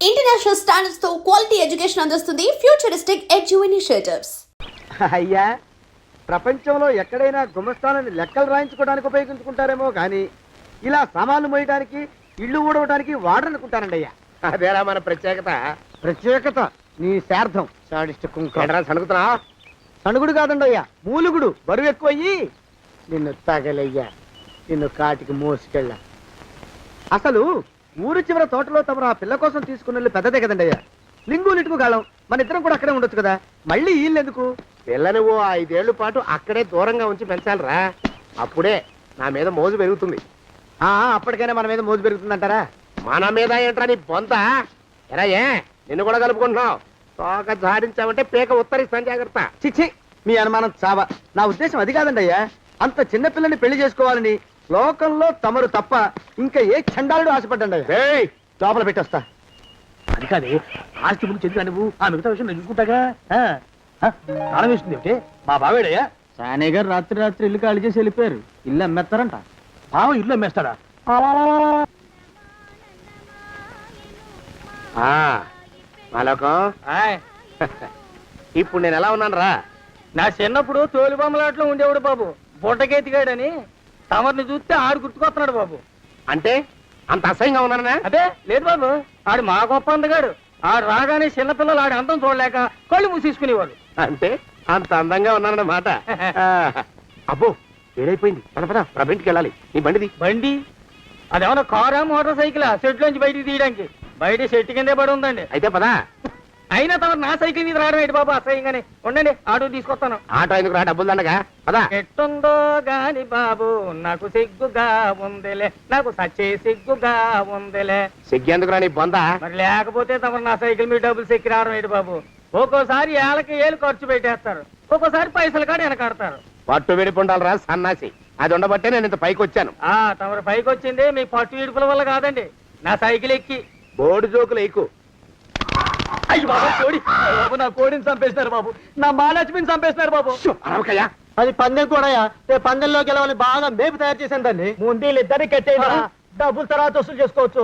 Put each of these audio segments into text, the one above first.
International standards తో quality education అందిస్తుంది futuristic edu initiatives. అయ్యా, ప్రపంచంలో ఎక్కడైనా గుమస్తాలని లెక్కలు రాయించుకోవడానికి ఉపయోగించుకుంటారేమో కానీ ఇలా సామాన్లు మోయడానికి ఇల్లు ఊడవడానికి వాడరనుకుంటానండి అయ్యా. అదేరా మన ప్రత్యేకత. ప్రత్యేకత నీ శార్థం సణుగుతున్నా. సణుగుడు కాదండి అయ్యా, మూలుగుడు. బరువు ఎక్కువయ్యి నిన్ను తగలయ్యా, నిన్ను కాటికి మోసుకెళ్ళ. అసలు ఊరు చివర తోటలో తమరు ఆ పిల్ల కోసం తీసుకున్న పెద్దదే కదండి అయ్యా. లింగు లిటుకు గాలం, మన ఇద్దరం కూడా అక్కడే ఉండొచ్చు కదా. మళ్ళీ వీళ్ళు ఎందుకు? పిల్లని ఓ 5 ఏళ్ల పాటు అక్కడే దూరంగా ఉంచి పెంచాలిరా. అప్పుడే నా మీద మోజు పెరుగుతుంది. అప్పటికైనా మన మీద మోజు పెరుగుతుందంటారా? మన మీద ఏంట్రా నీ బొంత? ఎరా ఏ నిన్ను కూడా కలుపుకుంటున్నావు. తోక జాడించావంటే పీక ఉత్తరిస్తాను, జాగ్రత్త. చిచ్చి, మీ అనుమానం చావా. నా ఉద్దేశం అది కాదండి అయ్యా. అంత చిన్నపిల్లని పెళ్లి చేసుకోవాలని లోకంలో తమరు తప్ప ఇంకా ఏ చండాలుడు ఆశపడ్డండి అయ్యా. లోపల పెట్టొస్తా. అది కాదే, ఆస్తి ముందు చెందుగా నువ్వు ఆ మిగతా విషయం నేను చూసుకుంటాగా. తాళం వేస్తుంది ఏమిటి? మా బావేడయ్యా. సానే గారు రాత్రి ఇల్లు ఖాళీ చేసి వెళ్ళిపోయారు. ఇల్లు అమ్మేస్తారంట. బావ ఇల్లు అమ్మేస్తాడా? మాలోకం, ఇప్పుడు నేను ఎలా ఉన్నాను రా? నా చిన్నప్పుడు తోలుబొమ్మలాట్లో ఉండేవాడు బాబు, బుట్టకెత్తిగాడని. తమరిని చూస్తే ఆడు గుర్తుకొస్తున్నాడు బాబు. అంటే అంత అసహ్యంగా ఉన్నానా? అదే లేదు బాబు, ఆడు మా గొప్ప అందగాడు. ఆడు రాగానే చిన్నపిల్లలు ఆడి అందం చూడలేక కళ్ళు మూసేసుకునేవాడు. అంటే అంత అందంగా ఉన్నానన్నమాట. అబ్బో, ఏడైపోయింది. పద పద, ప్రభంటికి వెళ్ళాలి. నీ బండిది. బండి అదేమన్నా కారా మోటార్ సైకిలా సెట్ లోంచి బయటికి తీయడానికి? బయట సెట్ కిందే పడి ఉందండి. అయితే పదా. అయినా తమరు నా సైకిల్ మీద రావడం ఏంటి బాబు అసహ్యంగానే. ఉండండి, ఆటో తీసుకొస్తాను. ఆటో ఎందుకు రా, డబ్బులు దండగా. పదా. ఎట్టుందో గాని బాబు నాకు సిగ్గుగా ఉందిలే, నాకు సచ్చే సిగ్గుగా ఉందిలే. సిగ్గెందుకు రా నీ బొంద? మరి లేకపోతే తమరు నా సైకిల్ మీద డబ్బులు సెక్కి రావడం ఏంటి బాబు? ఒక్కోసారి ఏళ్ళకి ఏళ్ళు ఖర్చు పెట్టేస్తారు, ఒక్కోసారి పైసలు కాడ వెనకాడతారు. పట్టు విడిపుండాలి రా సన్నాసి. అది ఉండబట్టే నేను ఇంత పైకి వచ్చాను. తమరు పైకి వచ్చింది మీ పట్టు ఇడుపుల వల్ల కాదండి, నా సైకిల్ ఎక్కి. బోర్డు జోకులు ఎక్కువ. అయ్యి బాబు, కోడి బాబు, నా కోడిని చంపేస్తున్నారు బాబు, నా మహాలక్ష్మిని చంపేస్తున్నారు బాబు. అరవకయ్యా. అది పందెం కూడా. పందెంలో గెలవని బాగా మేపు తయారు చేశాను దాన్ని. ముందు ఇద్దరిని కట్టేయరా, డబ్బులు తర్వాత వసూలు చేసుకోవచ్చు.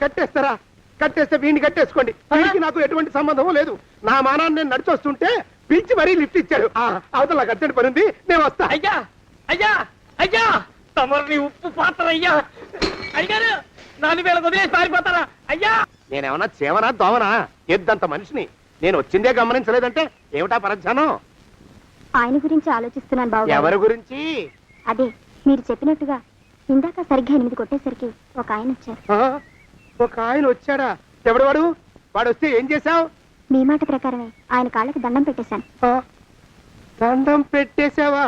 కట్టేస్తారా? కట్టేస్తే వీడిని కట్టేసుకోండి. వీడికి నాకు ఎటువంటి సంబంధం లేదు. నా మానాన్ని నేను నడిచొస్తుంటే పిలిచి మరీ లిఫ్ట్ ఇచ్చాడు. అవతల నాకు అర్జెంట్ పని ఉంది, నేను వస్తా. అయ్యా అయ్యా అయ్యా, తమరిని ఉప్పు పాత్ర అయ్యా. అయ్యారు నన్ను వీళ్ళకి వదిలేసి పారిపోతారా? అయ్యా, నేనేమన్నా చేవనా దోవనా? ఎద్దంత మనిషిని. నేను వచ్చిందే గమనించలేదంటే ఏమిటా పరధ్యానం? ఆయన గురించి ఆలోచిస్తున్నాను బాబు. ఎవరి గురించి? అదే మీరు చెప్పినట్టుగా ఇందాక సరిగ్గా 8 కొట్టేసరికి ఒక ఆయన వచ్చారు. ఒక ఆయన వచ్చాడా? ఎవడు వాడు? వాడు వస్తే ఏం చేశావు? మీ మాట ప్రకారమే ఆయన కాళ్ళకి దండం పెట్టేశాను. దండం పెట్టేశావా?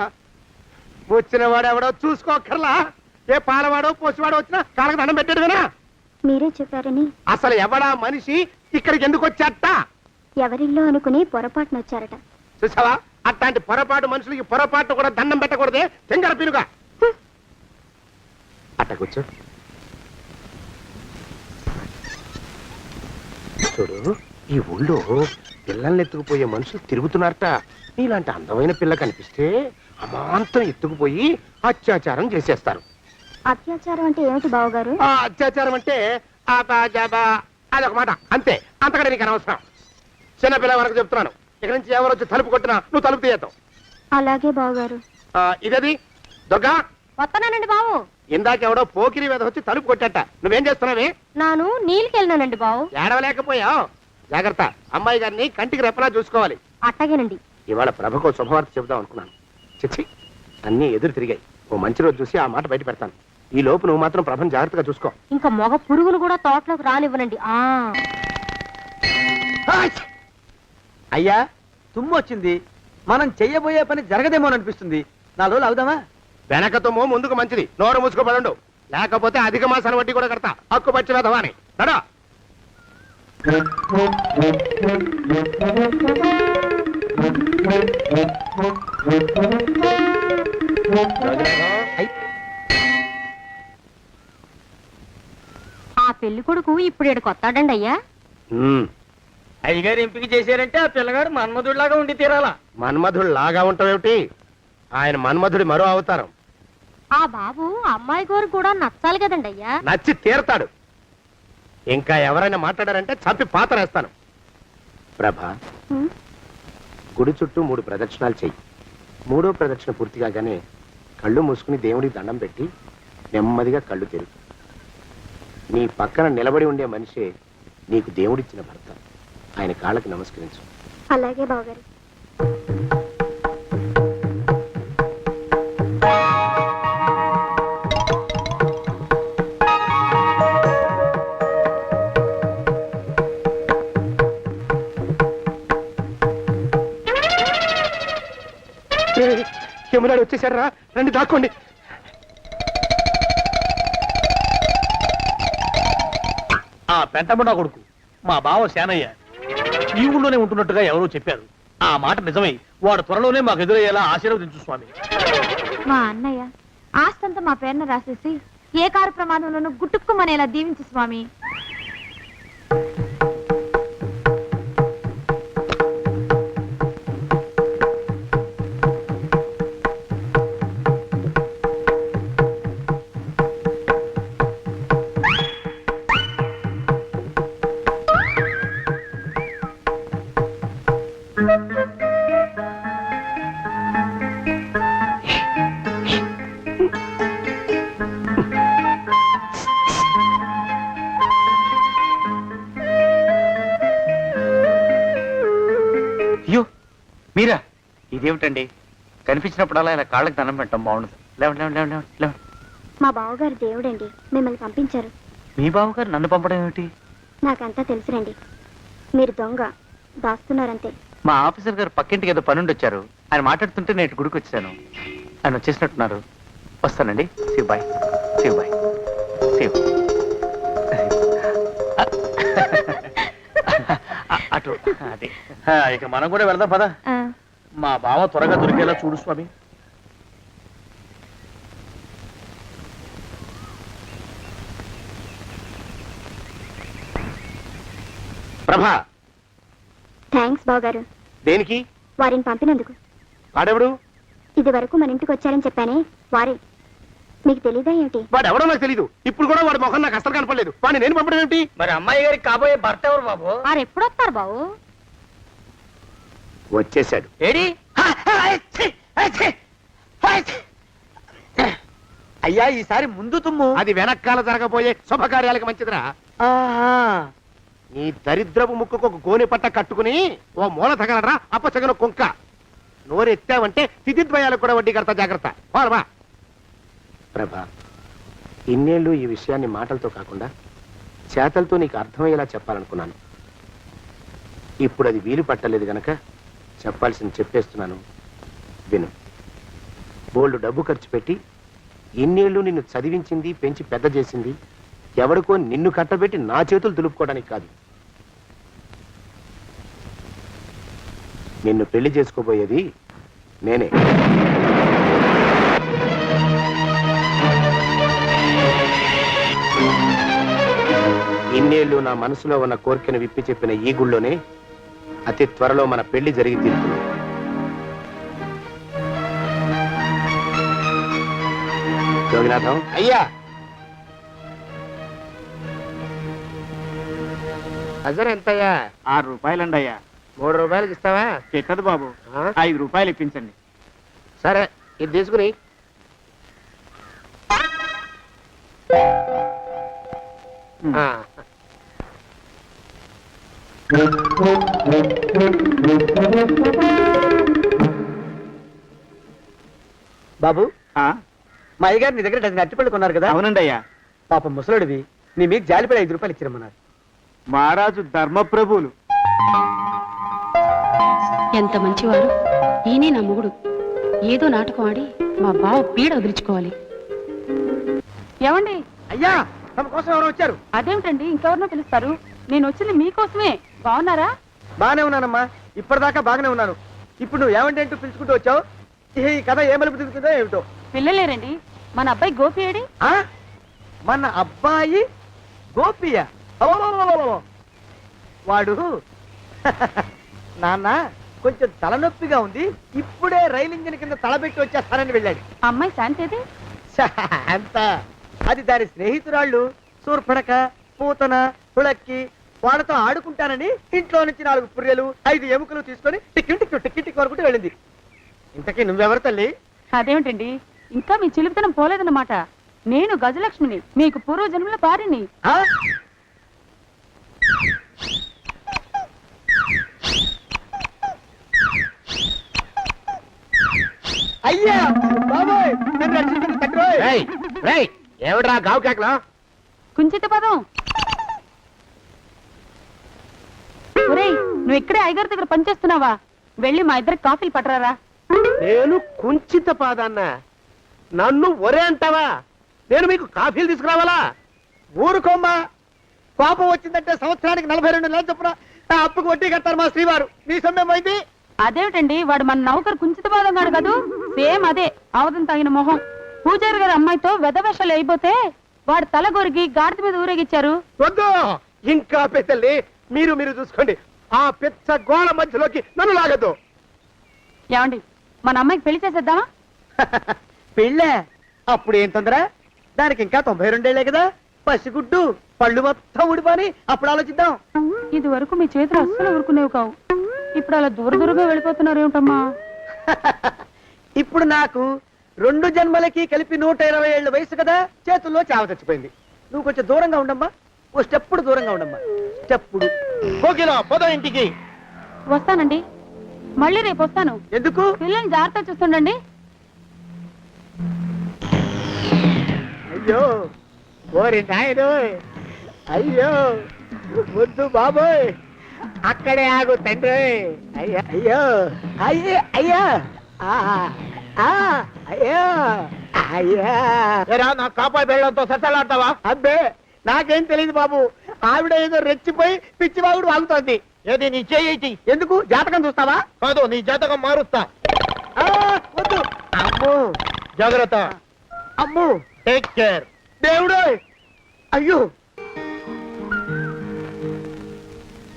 వచ్చిన వాడు ఎవడో చూసుకోకర్లా. ఏ పాలవాడో పోసివాడో వచ్చినా కాళ్ళకి దండం పెట్టాడువేనా? మీరే చెప్పారని. అసలు ఎవడా మనిషి? ఇక్కడికి ఎందుకు వచ్చాట? ఎవరిల్లో అనుకుని పొరపాటున వచ్చారట. చూసావా, అట్లాంటి పొరపాటు మనుషులకి పొరపాటు కూడా దండం పెట్టకూడదే. తెంగర పిలుగా అట్ట కూర్చో. చూడు, ఈ ఊళ్ళో పిల్లల్ని ఎత్తుకుపోయే మనుషులు తిరుగుతున్నారట. నీలాంటి అందమైన పిల్ల కనిపిస్తే అమాంతం ఎత్తుకుపోయి అత్యాచారం చేసేస్తారు. అత్యాచారం అంటే ఏమిటి బావగారు? అత్యాచారం అంటే అదొక మాట, అంతే. అంతకంటే నీకు అనవసరం. చిన్నపిల్ల వరకు చెప్తున్నాను. ఇక్కడ నుంచి ఎవరు వచ్చి తలుపు కొట్టినా నువ్వు తలుపు తీయతావు. అలాగే బావగారు. ఇదది దొగ్గా. వస్తున్నానండి బావు. ఇందాకెవడో పోకిరి మీద వచ్చి తలుపు కొట్టట. నువ్వేం చేస్తున్నావే? నాను నీళ్ళకెళ్ళినానండి బావు. ఏడవలేకపోయావు. జాగ్రత్త, అమ్మాయి గారిని కంటికి రెప్పలా చూసుకోవాలి. అట్టగేనండి. ఇవాళ ప్రభకు శుభవార్త చెబుదాం అనుకున్నాను. చిచ్చి, అన్నీ ఎదురు తిరిగాయి. ఓ మంచి రోజు చూసి ఆ మాట బయట పెడతాను. ఈ లోపు నువ్వు మాత్రం ప్రభను జాగ్రత్తగా చూసుకో. ఇంకా మొగ పురుగులు కూడా తోటలోకి రానివ్వనండి. అయ్యా, తుమ్ము వచ్చింది. మనం చెయ్యబోయే పని జరగదేమోననిపిస్తుంది. 4 రోజులు అవుదామా? వెనక తుమ్ము ముందుకు మంచిది. నోరు మూసుకోబడండు, లేకపోతే అధిక మాసాల వడ్డీ కూడా కడతా. హక్కు పచ్చి వెధవాని నడా. ఆ పెళ్లి కొడుకు ఇప్పుడు ఇక్కడికి వస్తాడండి అయ్యా. అయ్యగారు ఎంపిక చేశారంటే ఆ పిల్లగాడు మన్మధుడిలాగా ఉండి తీరాలా. మన్మధుడు లాగా ఉంటావేమిటి? ఆయన మన్మధుడి మరో అవతారం. ఆ బాబు అమ్మాయి గారు కూడా నచ్చాలి కదండి అయ్యా. నచ్చి తీరతాడు. ఇంకా ఎవరైనా మాట్లాడారంటే చంపి పాతరేస్తాను. ప్రభా, ఉమ్, గుడి చుట్టూ 3 ప్రదక్షిణాలు చెయ్యి. 3వ ప్రదక్షిణ పూర్తి కాగానే కళ్ళు మూసుకుని దేవుడికి దండం పెట్టి నెమ్మదిగా కళ్ళు తెరుగు. నీ పక్కన నిలబడి ఉండే మనిషే నీకు దేవుడిచ్చిన భర్త. ఆయన కాళ్ళకి నమస్కరించు. అలాగే బావగారు. యమునాడు వచ్చేసారా, రండి దాక్కోండి. ఆ పెంటముడా కొడుకు మా బావ శానయ్య ఈ ఊళ్ళోనే ఉంటున్నట్టుగా ఎవరో చెప్పారు. ఆ మాట నిజమై వాడు త్వరలోనే మాకు ఎదురయ్యేలా ఆశీర్వదించు స్వామి. మా అన్నయ్య ఆస్తంతా మా పేరున రాసేసి ఏ కారు ప్రమాదంలోనూ గుట్టుక్కుమనేలా దీవించు స్వామి. అయ్యో మీరా, ఇదేమిటండి? కనిపించినప్పుడల్లా ఇలా కాళ్ళకి దండం పెట్టడం బాగుండదు. లేవండి లేవండి లేవండి లేవండి లేవండి. మా బావగారు దేవుడండి, మిమ్మల్ని పంపించారు. మీ బావగారు నన్ను పంపడం ఏమిటి? నాకంతా తెలుసురండి. మీరు దొంగ, దాస్తున్నారంతే. మా ఆఫీసర్ గారు పక్కింటికి ఏదో పనుండి వచ్చారు. ఆయన మాట్లాడుతుంటే నేను గుడికి వచ్చాను. ఆయన వచ్చేసినట్టున్నారు. వస్తానండి. Shiv bye, Shiv bye, Shiv. అటు అదే. ఇక మనం కూడా వెళ్దాం పద. ఆ, మా బావ త్వరగా దొరికేలా చూడు స్వామి. ప్రభా, థ్యాంక్స్ బావగారు, దేనికి? వారిని పంపినందుకు. వాడెవడు? ఇది వరకు మన ఇంటికి వచ్చారని చెప్పానే, వారే. మీకు తెలీదా ఏమిటి? వాడెవడో నాకు తెలీదు. ఇప్పుడు కూడా వాడి మొహం నాకు అసలు కనపడలేదు. వాడిని నేను పంపడం ఏమిటి? మరి అమ్మాయి గారికి కాబోయే భర్త ఎవరు బాబు? వారు ఎప్పుడు వస్తారు బావు? వచ్చేసాడు. ఏడి? అయ్యా, ఈసారి ముందు తుమ్ము. అది వెనకాల జరగబోయే శుభకార్యాలకు మంచిదిరా. నీ దరిద్రపు ముక్కుకు ఒక గోనె పట్ట కట్టుకుని ఓ మూల తగలరా అప్పచగన కుంక. నోరెత్తావంటే తిథిద్వయాలకు కూడా వడ్డీ కడతా, జాగ్రత్త. పోరమా. ప్రభా, ఇన్నేళ్ళు ఈ విషయాన్ని మాటలతో కాకుండా చేతలతో నీకు అర్థమయ్యేలా చెప్పాలనుకున్నాను. ఇప్పుడు అది వీలు పట్టలేదు గనక చెప్పాల్సింది చెప్పేస్తున్నాను, విను. బోల్డు డబ్బు ఖర్చు పెట్టి ఇన్నేళ్ళు నిన్ను చదివించింది, పెంచి పెద్ద చేసింది ఎవడికో నిన్ను కట్టబెట్టి నా చేతులు దులుపుకోవడానికి కాదు. నిన్ను పెళ్లి చేసుకోబోయేది నేనే. ఇన్నేళ్ళు నా మనసులో ఉన్న కోరికను విప్పి చెప్పిన ఈ గుళ్ళోనే అతి త్వరలో మన పెళ్లి జరిగి తీరుతుంది. జోగినాథం అయ్యా, అజర్ ఎంతయ్యా? 6 రూపాయలండి అయ్యా. 3 రూపాయలకి ఇస్తావా? చెట్టదు బాబు, 5 రూపాయలు ఇప్పించండి. సరే, ఇది తీసుకుని. బాబు, మా అయ్యగారు నీ దగ్గర డజన్ అరటిపళ్ళు కొన్నారు కదా? అవునండి అయ్యా. పాప ముసలుడివి, నీ మీకు జాలిపడి 5 రూపాయలు ఇచ్చిరమ్మన్నారు. మహారాజు ధర్మప్రభువులు. ఎంత మంచివారు. ఈయనే నా మొగుడు. ఏదో నాటకం ఆడి మా బావ పీడ వదిలించుకోవాలి. ఏమండి? అయ్యా, తమ కోసం ఎవరో వచ్చారు. అదేమిటండి, ఇంకెవరినో పిలుస్తారు? నేను వచ్చింది మీకోసమే. బాగున్నారా? బాగానే ఉన్నానమ్మా, ఇప్పటిదాకా బాగానే ఉన్నాను. ఇప్పుడు నువ్వు ఏమంటే అంటూ పిలుచుకుంటూ వచ్చావు. ఈ కథ ఏ మలుపు తిరుగుతుందో ఏమిటో. పిల్లలేరండి. మన అబ్బాయి గోపి ఏడి? ఆ? మన అబ్బాయి గోపియ? అవ్వవ్వవ్వవ్వవ్వ. వాడు నాన్న కొంచెం తలనొప్పిగా ఉంది, ఇప్పుడే రైలు ఇంజిన్ కింద తలబెట్టి వచ్చేస్తానని వెళ్ళాడు. అమ్మాయి శాంతేది? అంత అది దాని స్నేహితురాళ్ళు శూర్పణక, పూతన, హుళక్కి వాళ్ళతో ఆడుకుంటానని ఇంట్లో నుంచి 4 పుర్రెలు 5 ఎముకలు తీసుకొని టిక్కి వరకు వెళ్ళింది. ఇంతకీ నువ్వెవరు తల్లి? అదేమిటండి ఇంకా మీ చిలుపుతనం పోలేదన్నమాట. నేను గజలక్ష్మిని, మీకు పూర్వ జన్మల భార్యని. ఆ? అయ్యా బాబోయ్, నన్ను రక్షించండి తండ్రోయ్. రేయ్, రేయ్, ఏమిట్రా గావు కేకలో? కుంచిత పదం. ఒరేయ్, నువ్వు ఇక్కడే అయ్యగారి దగ్గర పనిచేస్తున్నావా? వెళ్ళి మా ఇద్దరికి కాఫీలు పట్టరారా. నేను కుంచిత పాదాన్న, నన్ను ఒరే అంటావా? నేను మీకు కాఫీలు తీసుకురావాలా? ఊరుకోమ్మా, కోపం వచ్చిందంటే సంవత్సరానికి 42 నెలలు చొప్పున ఆ అప్పుకు వడ్డీ కట్టారు మా శ్రీవారు. నీ సొమ్మేం పోయింది? అదేమిటండి, వాడు మన నౌకరు కుంచిత పాదం కాడు కదూ. సేమ్ అదే, అవధం తగిన మొహం. పూజారి గారి అమ్మాయితో వెధవేషాలు అయిపోతే వాడు తల గొరిగి గాడిద మీద ఊరేగిచ్చారు. వద్దు, ఇంకా పెద్దల్ని మీరు చూసుకోండి. ఆ పెద్ద గోళ మధ్యలోకి నన్ను లాగద్దు. ఏమండి, మన అమ్మాయికి పెళ్లి చేసేద్దామా? పెళ్ళే? అప్పుడు ఏం తొందర? దానికి ఇంకా 92 ఏళ్లే కదా. పసిగుడ్డు పళ్ళు మొత్తం ఊడిపోని అప్పుడు ఆలోచిద్దాం. ఇది వరకు మీ చేతులు అస్సలు ఊరుకునేవి కావు. ఇప్పుడు అలా దూరంగా వెళ్ళిపోతున్నారు ఏమిటమ్మా? ఇప్పుడు నాకు 2 జన్మలకి కలిపి 120 ఏళ్ళ వయసు కదా, చేతుల్లో చావ చచ్చిపోయింది. నువ్వు కొంచెం దూరంగా ఉండమ్మా, ఓ స్టెప్పుడు దూరంగా ఉండమ్మా. స్టెప్పుడు. కోకిల పద ఇంటికి. వస్తానండి, మళ్ళీ రేపు వస్తాను. ఎందుకు? పిల్లల్ని జాగ్రత్త చూస్తుండండి. అయ్యో ఓరి నాయను, అయ్యో వద్దు బాబోయ్, అక్కడే ఆగు తండ్రి. అయ్యో అయ్యో అయ్యో అయ్యో అయ్యో అయ్యా. నా కాపాయి బెళ్ళంతో సత్తలాడతావా? అబ్బే నాకేం తెలియదు బాబు, ఆవిడ ఏదో రెచ్చిపోయి పిచ్చివాగుడు వాగుతోంది. ఏది నీ చేయి? ఎందుకు? జాతకం చూస్తావా? కాదు, నీ జాతకం మారుస్తా. వద్దు. అమ్మో జాగ్రత్త. అమ్మో, టేక్ కేర్. దేవుడు. అయ్యో,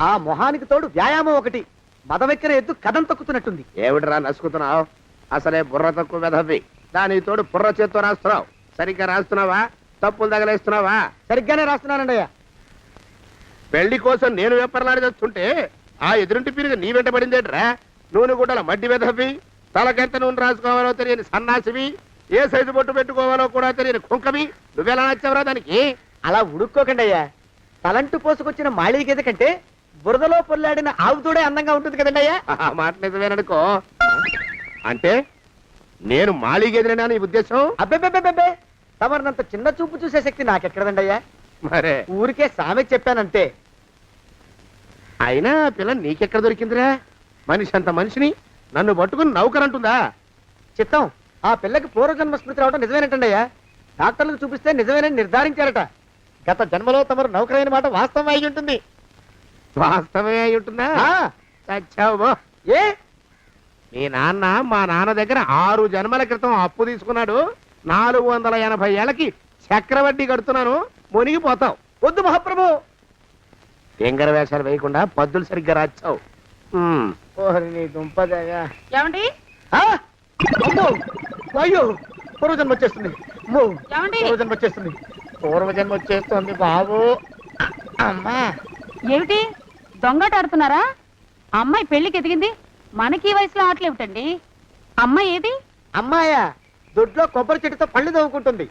ఆ మొహానికి తోడు వ్యాయామం ఒకటి. మదవెక్కిన ఎద్దు కథం తొక్కుతున్నట్టుంది. ఏమిటిరా నసుకుతున్నావు? అసలే బుర్ర తక్కువ వెధవి. దాని తోడు బుర్ర చేత్తో రాస్తున్నావు. సరిగ్గా రాస్తున్నావా? తప్పులు తగలేస్తున్నావా? సరిగ్గానే రాస్తున్నానండి అయ్యా. పెళ్లి కోసం నేను వెప్పర్లాడి వస్తుంటే ఆ ఎదురింటి పీరుగా నీ వెంట పడిందేట్రా? నూనె గుడ్డల మడ్డి వెధవి, తలకెంత నూనె రాసుకోవాలో తెలియని సన్నాసివి, ఏ సైజు బొట్టు పెట్టుకోవాలో కూడా తెలియని కుంకవి. నువ్వెలా నచ్చావురా దానికి? అలా ఉడుక్కోకండి అయ్యా. తలంటు పోసుకొచ్చిన మాళీ గేదె కంటే బురదలో పొల్లాడిన ఆవు తోడే అందంగా ఉంటుంది కదండి అయ్యా. ఆ మాట నిజమేననుకో. అంటే నేను మాళీగేదినా నీ ఉద్దేశం? అబ్బెబ్బెబ్బెబ్బే, తమరినంత చిన్న చూపు చూసే శక్తి నాకెక్కడదండి అయ్యా. మరే ఊరికే సామె చెప్పానంతే. అయినా పిల్ల నీకెక్కడ దొరికిందిరా? మనిషి అంత మనిషిని నన్ను పట్టుకుని నౌకరంటుందా? చిత్తం, ఆ పిల్లకి పూర్వజన్మ స్మృతి రావడం నిజమేనటండి అయ్యా. డాక్టర్లకు చూపిస్తే నిజమేనని నిర్ధారించారట. గత జన్మలో తమరు నౌకరైన మాట వాస్తవం అయి ఉంటుంది. వాస్తవమే అయి ఉంటుందా? చచ్చావు. ఏ? మీ నాన్న మా నాన్న దగ్గర 6 జన్మల క్రితం అప్పు తీసుకున్నాడు. 480 ఏళ్ళకి చక్రవడ్డీ కడుతున్నాను. మునిగిపోతావు. వద్దు మహాప్రభు. ఎంగర వేషాలు వేయకుండా పద్దులు సరిగ్గా రాచావు. ఓహరి నీ దుంపదగా. ఏమండి? అమ్మో, అయ్యో, పూర్వజన్మ వచ్చేస్తుంది. అమ్మో, ఏమండి? పూర్వజన్మ వచ్చేస్తుంది. పూర్వజన్మ వచ్చేస్తుంది బాబు. అమ్మా, ఏమిటి దొంగట ఆడుతున్నారా? అమ్మాయి పెళ్లికి ఎదిగింది, మనకి ఈ వయసులో ఆటలేమిటండి? అమ్మాయి ఏది? అమ్మాయా? దొడ్లో కొబ్బరి చెట్టుతో పళ్ళు తవ్వుకుంటుంది.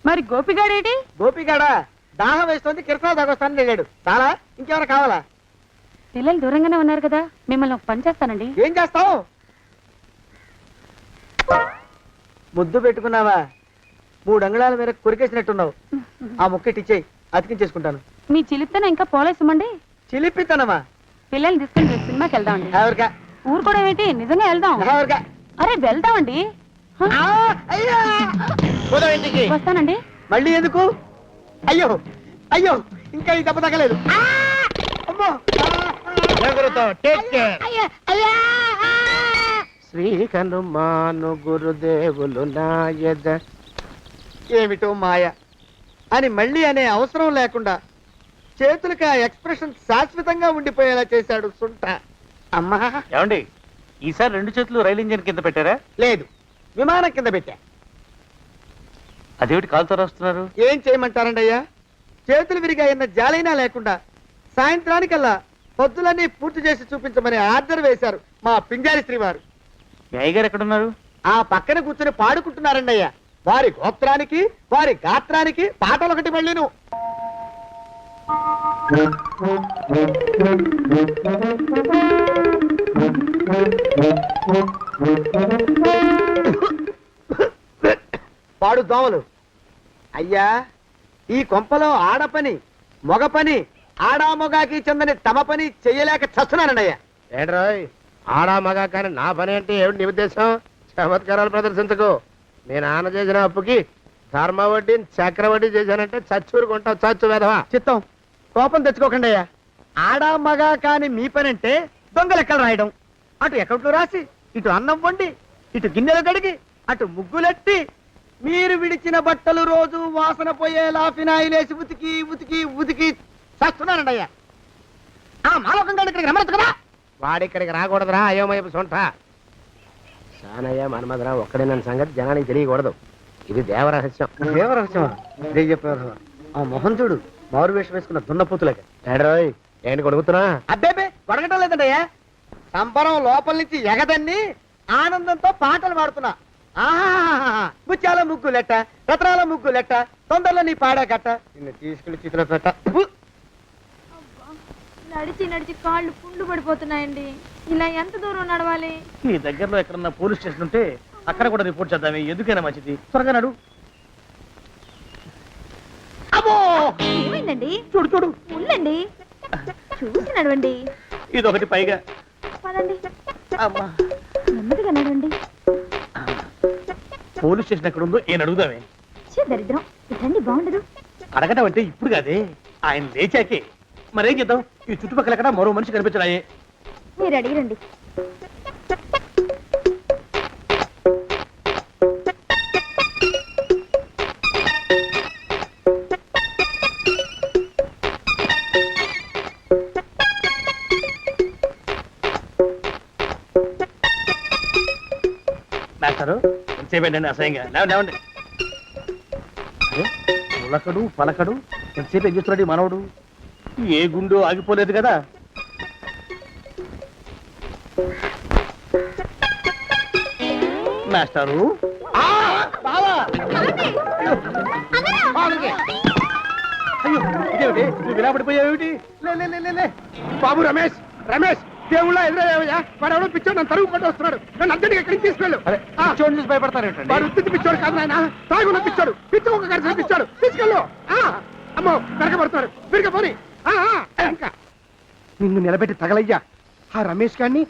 మరి గోపిగాడేటి? గోపిగాడ దాహం వేస్తుంది, కిరసా దాగొస్తానని వెళ్ళాడు. చాలా ఇంకేమైనా కావాలా? పిల్లలు దూరంగానే ఉన్నారు కదా, మిమ్మల్ని ఒక పని చేస్తానండి. ఏం చేస్తావు? ముద్దు పెట్టుకున్నావా? 3 అంగుళాల మేర కొరికేసినట్టున్నావు. ఆ ముక్కటిచ్చేయి, అతికించేసుకుంటాను. మీ చిలిపితేనే ఇంకా పోలేసమండి. చిలిపితనమా? పిల్లల్ని తీసుకుని రేపు సినిమాకి వెళ్దామండి. ఎవరికా? ఊరు కూడా ఏంటి, నిజంగా వెళ్దాం. ఎవరికా? అరే వెళ్దామండి. హ? అయ్యా, ఇంటికి వస్తానండి. మళ్ళీ ఎందుకు? అయ్యో అయ్యో, ఇంకా ఈ దెబ్బ తగ్గలేదు. అమ్మో, శ్రీ హనుమాను గురుదేవులు నాయద. ఏమిటో మాయ అని మళ్ళీ అనే అవసరం లేకుండా చేతులకి ఆ ఎక్స్ప్రెషన్ శాశ్వతంగా ఉండిపోయేలా చేశాడు సుంట. అమ్మా, ఏమండి, ఈసారి 2 చేతులు రైలు ఇంజిన్ కింద పెట్టారా? లేదు, విమానం కింద పెట్టా. అదేమిటి కాలుతో రాస్తున్నారు? ఏం చేయమంటారండి అయ్యా? చేతులు విరిగాయన్న జాలైనా లేకుండా సాయంత్రానికల్లా పొద్దులన్నీ పూర్తి చేసి చూపించమని ఆర్డర్ వేశారు మా పింజారి శ్రీవారు. మీ అయ్యగారు ఎక్కడున్నారు? ఆ పక్కన కూర్చొని పాడుకుంటున్నారండి అయ్యా. వారి గోత్రానికి వారి గాత్రానికి పాటలు ఒకటి మళ్ళీను. పాడు దోమలు. అయ్యా, ఈ కొంపలో ఆడపని మొగ పని ఆడా మొగాకి చెందని తమ పని చెయ్యలేక చస్తున్నానండి అయ్యా. ఏడ్రోయ్, ఆడా మగా కానీ నా పని అంటే ఏమిటి నీ ఉద్దేశం? చమత్కారాలు ప్రదర్శించకు. మీ నాన్న చేసిన అప్పుకి ధర్మ వడ్డీ చక్రవడ్డీ చేశానంటే చచ్చూరుకుంటావు, చచ్చు వేధవా. చిత్తం, కోపం తెచ్చుకోకండి అయ్యా. ఆడా మగా కాని మీ పని అంటే దొంగ లెక్కలు రాయడం. అటు అకౌంట్లో రాసి, ఇటు అన్నం వండి, ఇటు గిన్నెలు కడిగి, అటు ముగ్గులెట్టి, మీరు విడిచిన బట్టలు రోజు వాసన పోయేలా ఫినాయిలేసి ఉతికి ఉతికి ఉతికి చేస్తున్నానండి అయ్యా. ఆ మాలోకంగా ఇక్కడికి రమ్మనొచ్చు కదా. వాడిక్కడికి రాకూడదురా అయోమయపు సొంట. సానయ్య మన్మధరా ఒక్కడే నన్ను సంగతి జనానికి తెలియకూడదు. ఇది దేవరహస్యం. దేవరహస్యం చెప్పారు. ఆ మొహం చూడు, మారు వేషం వేసుకున్న దున్నపోతులకి. ఏడ్రోయ్, ఏంటి కొడుకుతున్నా? అబ్బేబే కొడగటం లేదండయ్యా. సంబరం లోపల నుంచి ఎగదన్ని ఆనందంతో పాటలు పాడుతున్నా. ఆహా, ముత్యాల ముగ్గులెట్ట, రత్నాల ముగ్గులెట్ట, తొందరలో నీ పాడా కట్ట, నిన్ను తీసుకెళ్లి చిత్ర పెట్ట. నడిచి నడిచి కాళ్ళు పుండ్లు పడిపోతున్నాయండి. ఇలా ఎంత దూరం నడవాలి? ఈ దగ్గరలో ఎక్కడన్నా పోలీస్ స్టేషన్ ఉంటే అక్కడ కూడా రిపోర్ట్ చేద్దామే, ఎందుకైనా మంచిది. త్వరగా నడు. ఏమైందండి? చూడు చూడు, ఉండండి, చూసి నడవండి. ఇదొకటి పైగా. పదండి, అమ్మా, నెమ్మదిగా నడవండి. పోలీస్ స్టేషన్ ఎక్కడ ఉందో ఏం అడుగుదామే. దరిద్రం, ఇటండి బాగుండదు. అడగటం అంటే ఇప్పుడు కాదే, ఆయన లేచాకే. మరేం చేద్దాం, ఈ చుట్టుపక్కల ఎక్కడ మరో మనిషి కనిపించడాయే. మీరు అడిగిరండి. మాస్టారు, ఎంతసేపేంటండి అసహ్యంగా? లేవండి. అరే, ఉలకడు పలకడు, ఎంతసేపు ఏం చేస్తున్నాడు ఈ మనవడు? ఏ గుండు ఆగిపోలేదు కదా. మాస్టారు, అయ్యో ఇదేమిటి, నువ్వు ఇలా పడిపోయావేమిటి? బాబు రమేష్, రమేష్ దేవుళ్ళ ఎదురయ్యా. వాడు ఎవడో పిచ్చోడు నన్ను తరుగు పట్టి వస్తున్నాడు. నన్ను అద్దెకి ఎక్కడికి తీసుకెళ్ళు. చూడండి, చూసి భయపడతారేంటండి? వాడు ఉత్తి పిచ్చోడు కాదు నాయన, తాగున్న పిచ్చాడు, పిచ్చి ఒక కలిసి పిచ్చాడు. తీసుకెళ్ళు. అమ్మో వెనకబడుతున్నాడు, విరగపోని. ఇంకా నిన్ను నిలబెట్టి తగలయ్యా. ఆ రమేష్ గారిని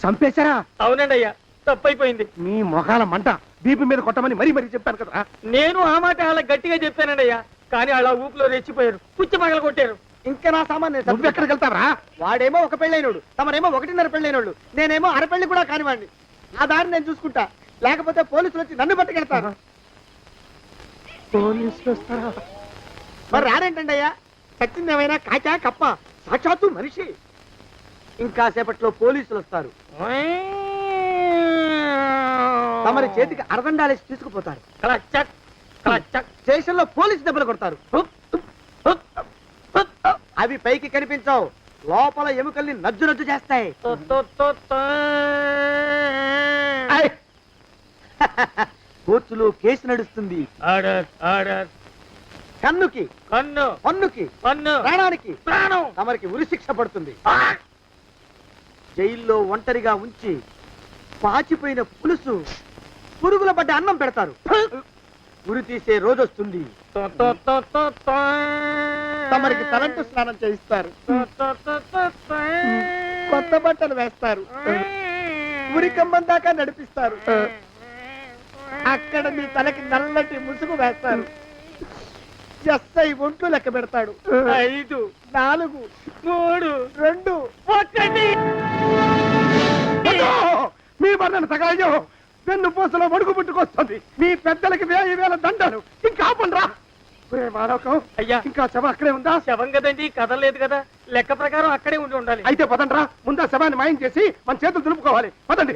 చంపేశారా? అవునండి అయ్యా, తప్పైపోయింది. మీ మొఖాల మంట బీపీ మీద కొట్టమని మరీ మరీ చెప్పాను కదా. నేను ఆ మాట అలా గట్టిగా చెప్పానండి అయ్యా, కానీ అలా ఊపిలో రెచ్చిపోయారు, పుచ్చి పగల కొట్టారు. ఇంకా నా సామాన్ నువ్వు ఎక్కడికి వెళ్తావరా? వాడేమో ఒక పెళ్ళైనోడు, తమరేమో 1.5 పెళ్ళైనోళ్ళు, నేనేమో అరపెళ్ళి కూడా కానివ్వండి. ఆ దారి నేను చూసుకుంటా, లేకపోతే పోలీసులు వచ్చి నన్ను పట్టుకెళ్తారు. పోలీసులు వస్తారా? మరి రారేంటండి అయ్యా, చచ్చింది ఏమైనా కాచా కప్ప, సాక్షాత్తు మనిషి. ఇంకా సేపట్లో పోలీసులు వస్తారు, తమరి చేతికి అరదండాలేసి తీసుకుపోతారు. స్టేషన్ లో పోలీసు దెబ్బలు కొడతారు. అవి పైకి కనిపించవు, లోపల ఎముకల్ని నజ్జు నజ్జు చేస్తాయి. కోర్టులో కేసు నడుస్తుంది. కన్నుకి కన్ను, పన్నుకి పన్ను, ప్రాణానికి ప్రాణం. తమరికి ఉరిశిక్ష పడుతుంది. జైల్లో ఒంటరిగా ఉంచి పాచిపోయిన పులుసు, పురుగుల పడ్డ అన్నం పెడతారు. ఉరి తీసే రోజు వస్తుంది. తమరికి తలంటు స్నానం చేయిస్తారు, కొత్త బట్టలు వేస్తారు, ఉరి కంబం దాకా నడిపిస్తారు. అక్కడ మీ తలకి నల్లటి ముసుగు వేస్తారు. ఎస్ఐ ఒంట్లు లెక్క పెడతాడు. 5, 4, 3, 2, 1. మీ బంధన తగలయ్యో, పెన్ను పూసలో వడుగు పుట్టుకొస్తుంది. మీ పెద్దలకి 1000 దండాలు. ఇంకా ఆపండ్రా. మానవకం అయ్యా, ఇంకా శవం అక్కడే ఉందా? శవం కదండి, కదలలేదు కదా, లెక్క ప్రకారం అక్కడే ఉండి ఉండాలి. అయితే పదండ్రా, ముందా శవాన్ని మాయం చేసి మన చేతులు దులుపుకోవాలి. పదండి.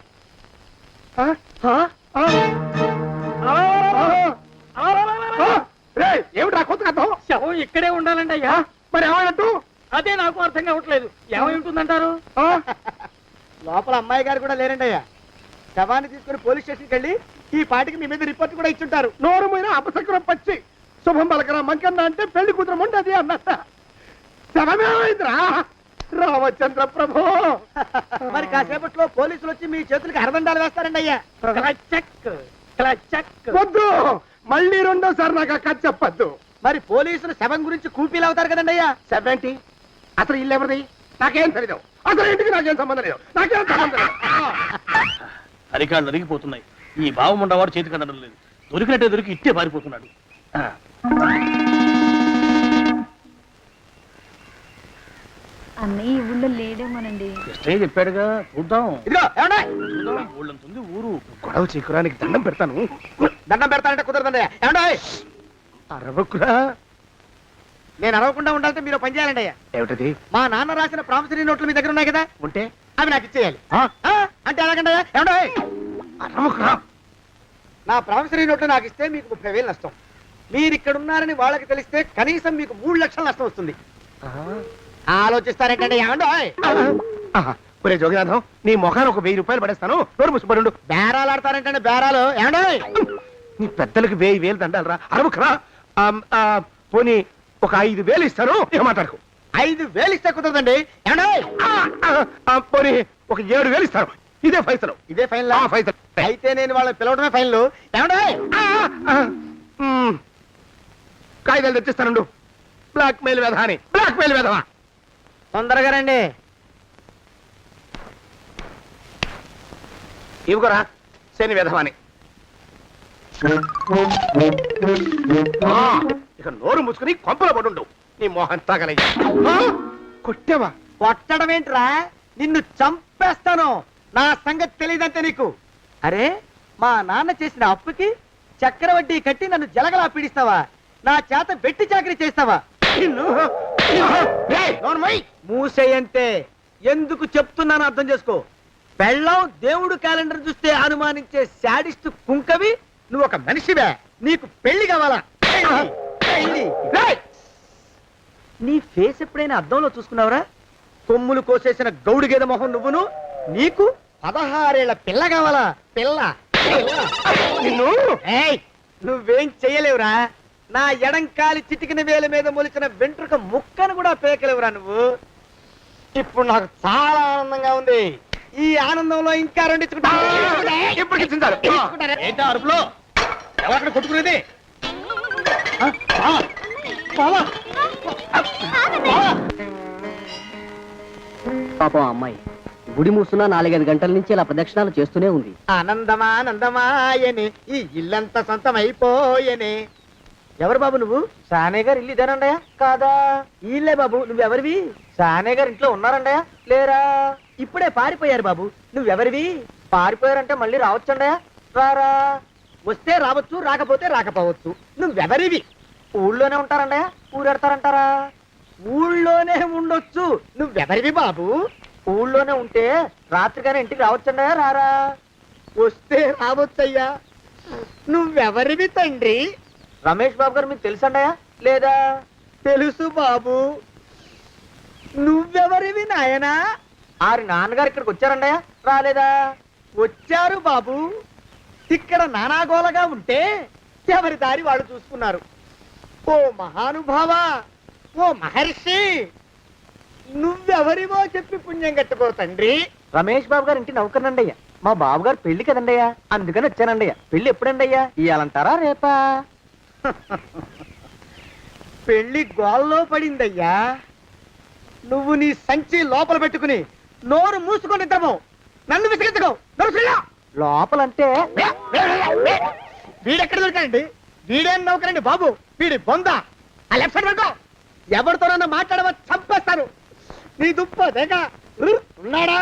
ఏమిట్రా ఏమిట్రా కొత్త కథ? శవం ఇక్కడే ఉండాలండి అయ్యా. మరి ఏమైనట్టు? అదే నాకు అర్థం కావట్లేదు. ఏమై ఉంటుందంటారు? ఆ? లోపల అమ్మాయి గారు కూడా లేరండి అయ్యా. శవాన్ని తీసుకుని పోలీస్ స్టేషన్కి వెళ్ళి ఈ పాటికి మీ మీద రిపోర్ట్ కూడా ఇచ్చుంటారు. నోరు మీద అపశకునం పచ్చి శుభం పలకరా మంకన్న అంటే పెళ్లి కూతురు ఉండదు అన్నట్ట. శవమేమైందిరా రామచంద్ర ప్రభు? మరి కాసేపట్లో పోలీసులు వచ్చి మీ చేతులకి అరదండాలు వేస్తారండి అయ్యా. క్లచక్, క్లచక్. వద్దు, మళ్ళీ రెండోసారి నాకు ఆ కథ చెప్పద్దు. మరి పోలీసులు శవం గురించి కూపీలు అవుతారు కదండి అయ్యా. 70 అసలు ఇల్లు ఎవరిది? నాకేం తెలీదు. అసలు ఇంటికి నాకేం సంబంధం లేదు. నాకేం సంబంధం లేదు. అరికాళ్ళు నరిగిపోతున్నాయి. ఈ బావం ఉండవాడు చేతికి అందడం లేదు. దొరికినట్టే దొరికి ఇట్టే పారిపోతున్నాడు. అన్నయ్య ఈ ఊళ్ళో లేడేమోనండి. కృష్ణయ్య చెప్పాడుగా, చూద్దాం. ఇదిగో ఏమండి, చూద్దాం, ఊళ్ళంతుంది ఊరు. గొడవ చీకురానికి దండం పెడతాను. దండం పెడతానంటే కుదరదండి అయ్యా. ఏమండి, అరవకురా. నేను అరవకుండా ఉండాలంటే మీరు పని చేయాలండి అయ్యా. ఏమిటది? మా నాన్న రాసిన ప్రామిసరీ నోట్లు మీ దగ్గర ఉన్నాయి కదా, ఉంటే అవి నాకు ఇచ్చేయాలి. ఆ? అంటే ఎలాగండి అయ్యా? ఏమండి, అరవకురా. నా ప్రామిసరీ నోట్లు నాకు ఇస్తే మీకు 30,000 నష్టం. మీరు ఇక్కడ ఉన్నారని వాళ్ళకి తెలిస్తే కనీసం మీకు 3 లక్షల నష్టం వస్తుంది. ఆలోచిస్తారేంటండి? ఏమండి, ఒరే జోగినాథం, నీ మొఖాన్ని ఒక 1000 రూపాయలు పడేస్తాను. నోరు ముసుపడు. బేరాలు ఆడతారేంటండి? బేరాలు ఏమండి? నీ పెద్దలకు 1000 దండాలరా. అరవకురా. పోనీ ఒక 5,000 ఇస్తాను. ఏం మాట్లాడుకో. 5,000 ఇస్తే కుదరదండి. ఏమండి, పోనీ ఒక 7,000 ఇస్తాను. ఇదే ఫైసలు. ఇదే ఫైనల్? ఫైసలు. అయితే నేను వాళ్ళని పిలవడమే ఫైనల్. ఏమండి, కాగితాలు తెచ్చిస్తానండు. బ్లాక్ మెయిల్ వెధవా అని. బ్లాక్ మెయిల్ వెధవా. తొందరగా రండి. ఇవ్వరా శని వెధవాని. ఇక నోరు ముసుకుని కొంపలో పడుండు. నీ మోహన్ తాగలయ్యా. కొట్టావా? కొట్టడం ఏంట్రా? నిన్ను చంపేస్తాను. నా సంగతి తెలియదంటే నీకు. అరే, మా నాన్న చేసిన అప్పుకి చక్రవడ్డీ కట్టి నన్ను జలగలా పీడిస్తావా? నా చేత బెట్టి చాకరీ చేస్తావా? మూసేయంతే. ఎందుకు చెప్తున్నాను అర్థం చేసుకో. పెళ్ళం దేవుడు క్యాలెండర్ చూస్తే అనుమానించే శాడిస్ట్ కుంకవి నువ్వు ఒక మనిషివే. నీకు పెళ్లి కావాలా? పెళ్లి. నీ ఫేస్ ఎప్పుడైనా అద్దంలో చూసుకున్నావురా? కొమ్ములు కోసేసిన గౌడు గేదె మొహం నువ్వును. నీకు 16 ఏళ్ల పిల్ల కావాలా? పిల్ల. నిన్ను ఏయ్, నువ్వేం చెయ్యలేవురా. నా ఎడంకాలి చిటికిన వేల మీద మొలిచిన వెంట్రుక ముక్కను కూడా పేకలేవురా నువ్వు. ఇప్పుడు నాకు చాలా ఆనందంగా ఉంది. ఈ ఆనందంలో ఇంకా రెండించుకుంటా. ఇప్పుడు ఇచ్చిందారు. ఏంటా అరుపులో? ఎవరక్కడ కొట్టుకునేది? పాపం అమ్మాయి గుడి మూసున్న 4-5 గంటల నుంచి ఇలా ప్రదక్షిణాలు చేస్తూనే ఉంది. ఆనందమానందమాయని ఈ ఇల్లంతా సొంతమైపోయని. ఎవరు బాబు నువ్వు? సానే గారు ఇల్లు ఇదేనండయా? కాదా? ఇల్లే బాబు. నువ్వెవరివి? సానే గారు ఇంట్లో ఉన్నారండయా? లేరా? ఇప్పుడే పారిపోయారు బాబు. నువ్వెవరివి? పారిపోయారంటే మళ్ళీ రావచ్చండయా? రారా. వస్తే రావచ్చు, రాకపోతే రాకపోవచ్చు. నువ్వెవరివి? ఊళ్ళోనే ఉంటారండయా? ఊరెడతారంటారా? ఊళ్ళోనే ఉండొచ్చు. నువ్వెవరివి బాబు? ఊళ్ళోనే ఉంటే రాత్రిగానే ఇంటికి రావచ్చండయా? రారా. వస్తే రావచ్చయ్యా. నువ్వెవరివి తండ్రి? రమేష్ బాబు గారు మీకు తెలుసండయా? లేదా? తెలుసు బాబు. నువ్వెవరివి నాయనా? ఆరి నాన్నగారు ఇక్కడికి వచ్చారండయా? రాలేదా? వచ్చారు బాబు. ఇక్కడ నానాగోలగా ఉంటే ఎవరి దారి వాళ్ళు చూసుకున్నారు. ఓ మహానుభావ, ఓ మహర్షి, నువ్వెవరివో చెప్పి పుణ్యం కట్టుకో తండ్రి. రమేష్ బాబు గారు ఇంటి నౌకర్నండయ్యా. మా బాబు గారు పెళ్లి కదండయ్యా, అందుకని వచ్చానండయ్యా. పెళ్లి ఎప్పుడండయ్యా? ఇయ్యాలంటారా రేపా? పెళ్లి గోల్లో పడిందయ్యా. నువ్వు నీ సంచి లోపల పెట్టుకుని నోరు మూసుకొని నిద్రపో. నన్ను విసిగించుకో. లోపలంటే వీడెక్కడ దొరికాడండి? వీడేం నౌకరండి బాబు, వీడి బొంద. ఆ లెఫ్ట్ సైడ్ పెట్టుకో. ఎవరితోనన్నా మాట్లాడవా చంపేస్తాను. నీ దుప్ప దేక ఉన్నాడా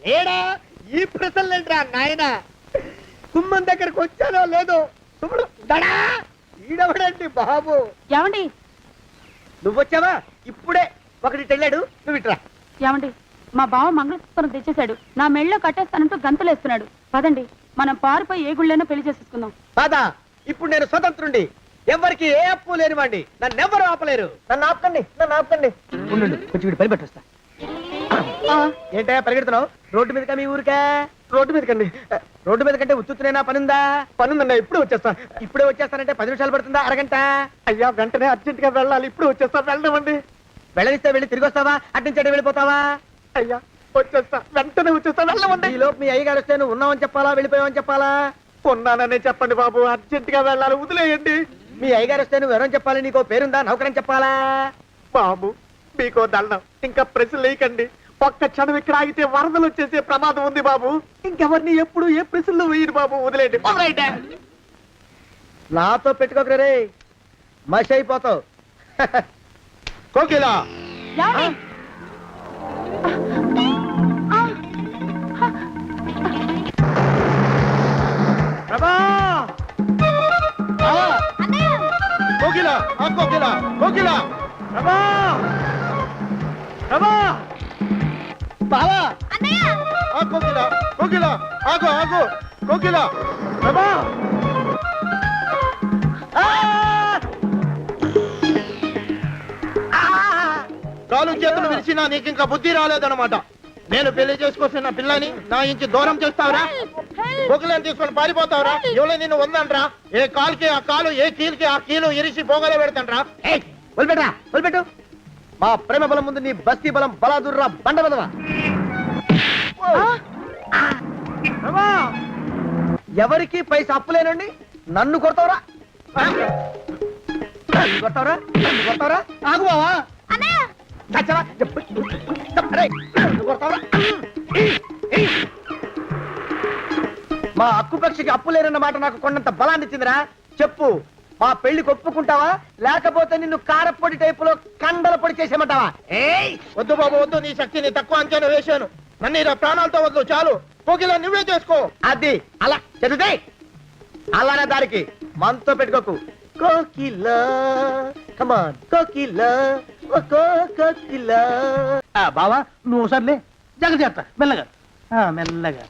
లేడా? ఈ ప్రశ్నలేంట్రా నాయన? కుమ్మం దగ్గరకు వచ్చానో లేదో చూడు. దడా ఈడవడండి బాబు. ఏమండి నువ్వొచ్చావా? ఇప్పుడే ఒకటి వెళ్ళాడు. నువ్వు ఇట్రా. ఏమండి, మా బావ మంగళసూత్రం తెచ్చేశాడు. నా మెళ్ళో కట్టేస్తానంటూ గంతులేస్తున్నాడు. పదండి, మనం పారిపోయి ఏ గుళ్ళైనా పెళ్లి చేసేసుకుందాం. బాధ. ఇప్పుడు నేను స్వతంత్రుండి. ఎవరికి ఏ అప్పు లేనివ్వండి, నన్ను ఎవరు ఆపలేరు. నన్ను ఆపకండి, నన్ను ఆపకండి. ఉండు, కొంచెం వీడు పని పెట్టొస్తా. ఏంటయ్యా పరిగెడుతున్నావు? రోడ్డు మీదకా మీ ఊరికా? రోడ్డు మీదకండి. రోడ్డు మీద కంటే ఉత్తునేనా పనుందా? పనుందన్నా, ఇప్పుడు వచ్చేస్తా. ఇప్పుడే వచ్చేస్తానంటే 10 నిమిషాలు పడుతుందా, అరగంట? అయ్యా వెంటనే అర్జెంట్ గా వెళ్ళాలి, ఇప్పుడు వచ్చేస్తా. వెళ్ళమండి. వెళ్ళనిస్తే వెళ్ళి తిరిగి వస్తావా, అట్నుంచి వెళ్ళిపోతావా? అయ్యా వచ్చేస్తా, వెంటనే వచ్చేస్తా. వెళ్ళమండి. ఈ లోపు మీ అయ్యగారు వస్తే నువ్వు ఉన్నావని చెప్పాలా, వెళ్ళిపోయావని చెప్పాలా? ఉన్నాననే చెప్పండి బాబు, అర్జెంట్ గా వెళ్ళాలి, వదిలేయండి. మీ అయ్యగారు వస్తే నువ్వు ఎవరని చెప్పాలి? నీకో పేరుందా, నౌకరని చెప్పాలా? బాబు మీకో దండం, ఇంకా ప్రశ్నలు వేయకండి. ఒక్క క్షణం ఇక్కడ ఆగితే వరదలు వచ్చేసే ప్రమాదం ఉంది బాబు. ఇంకెవరిని ఎప్పుడు ఏ ప్రశ్నలు వేయరు బాబు, వదిలేండి. నాతో పెట్టుకోకరే, మషి అయిపోతావు. కోకిలా ప్రభా, కోకిలా, కోకిలా, కోకిలా, ప్రభా, ప్రభా, బావా, కోకిలా, కోకిలా, ఆగు, ఆగు, కోకిలా, ప్రభా. కాలు చేతులు విరిచినా నీకు ఇంకా బుద్ధి రాలేదన్నమాట. నేను పెళ్లి చేసుకొస్తున్న పిల్లని నా ఇంచి దూరం చేస్తావురా? బొగ్గులను తీసుకొని పారిపోతావురా? ఎవరో నిన్ను ఉందంట్రా? ఏ కాలుకి ఆ కాలు, ఏ కీలుకి ఆ కీలు ఇరిచి బొగలో పెడతాంట్రా? వదిలిపెట్టరా, వదిలిపెట్టు. మా ప్రేమ బలం ముందు నీ బస్తీ బలం బలాదుర్రా, బండ బలవా. ఎవరికి పైసా అప్పులేనండి, నన్ను కొడతావురా? కొడతావురా, కొడతావురా? ఆగు బావా. మా అక్కుపక్షికి అప్పు లేరన్న మాట నాకు కొండంత బలాన్ని ఇచ్చిందిరా. చెప్పు, మా పెళ్లికి ఒప్పుకుంటావా, లేకపోతే నిన్ను కారపొడి టైపులో కండల పొడి చేసేమంటావా? వద్దు బాబు వద్దు, నీ శక్తిని తక్కువ అంచనా వేశాను. నన్ను ఇలా ప్రాణాలతో వద్దు, చాలు. కోకిలా నువ్వే చేసుకో. అది అలా చదివితే అలానే దారికి మనతో పెట్టుకోకు. కోకిలా కమాన్, కోకిలా, కోకిలా. బావా నువ్వు ఒకసారిలే, జాగ్రత్త, మెల్లగా మెల్లగా.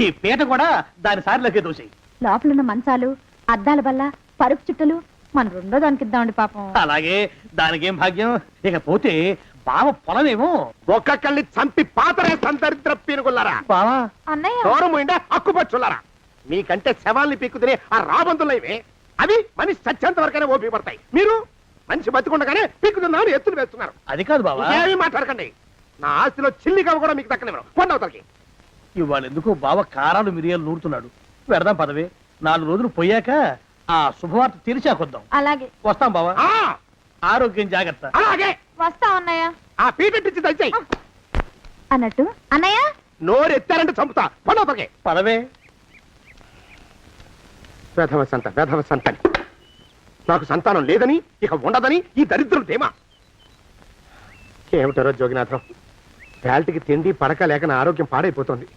ఈ పీట కూడా దాని సారిలోకి దోసేయి. లోపలున్న మంచాలు, అద్దాల బల్ల, పరుపు చుట్టలు మనం రెండో దానికి ఇద్దామండి పాపం. అలాగే, దానికేం భాగ్యం. ఇకపోతే బావ పొలమేమో ఒక్కొక్కళ్ళని చంపి పాతరేస్తాను దరిద్ర పీనుకున్నారా. బావా. అన్నయ్య దూరం పోయిందా అక్కుపచ్చులారా. మీకంటే శవాల్ని పీక్కుతినే ఆ రాబందులు ఇవే, అవి మనిషి చచ్చేంత వరకనే ఓపి పడతాయి. మీరు మనిషి బతుకుండగానే పీక్కుతున్నామని ఎత్తులు వేస్తున్నారు. అది కాదు బావా. ఏమీ మాట్లాడకండి. నా ఆస్తిలో చిల్లి కవ్వ కూడా మీకు దక్కనివ్వను. కొండవతలకి. ఇవాళ ఎందుకు బావ కారాలు మిరియాలు నూరుతున్నాడు. పెడదాం పదవే, 4 రోజులు పోయాక ఆ శుభవార్త తెలిసాకొద్దాం. అలాగే వస్తాం బావా. ఆ, ఆరోగ్యం జాగ్రత్త. అలాగే. వస్తా అన్నయ్య. ఆ పీటెట్టించి దయచేయి. అన్నట్టు అన్నయ్య, నోరు ఎత్తారంటే చంపుతా. కొండవతలకి. పదవే. వేధవ సంత, వేధవ సంతని. నాకు సంతానం లేదని, ఇక ఉండదని ఈ దరిద్రం ధీమా. ఏమిటారో జోగినాథం, వేల్టికి తిండి పడక లేక నా ఆరోగ్యం పాడైపోతుంది.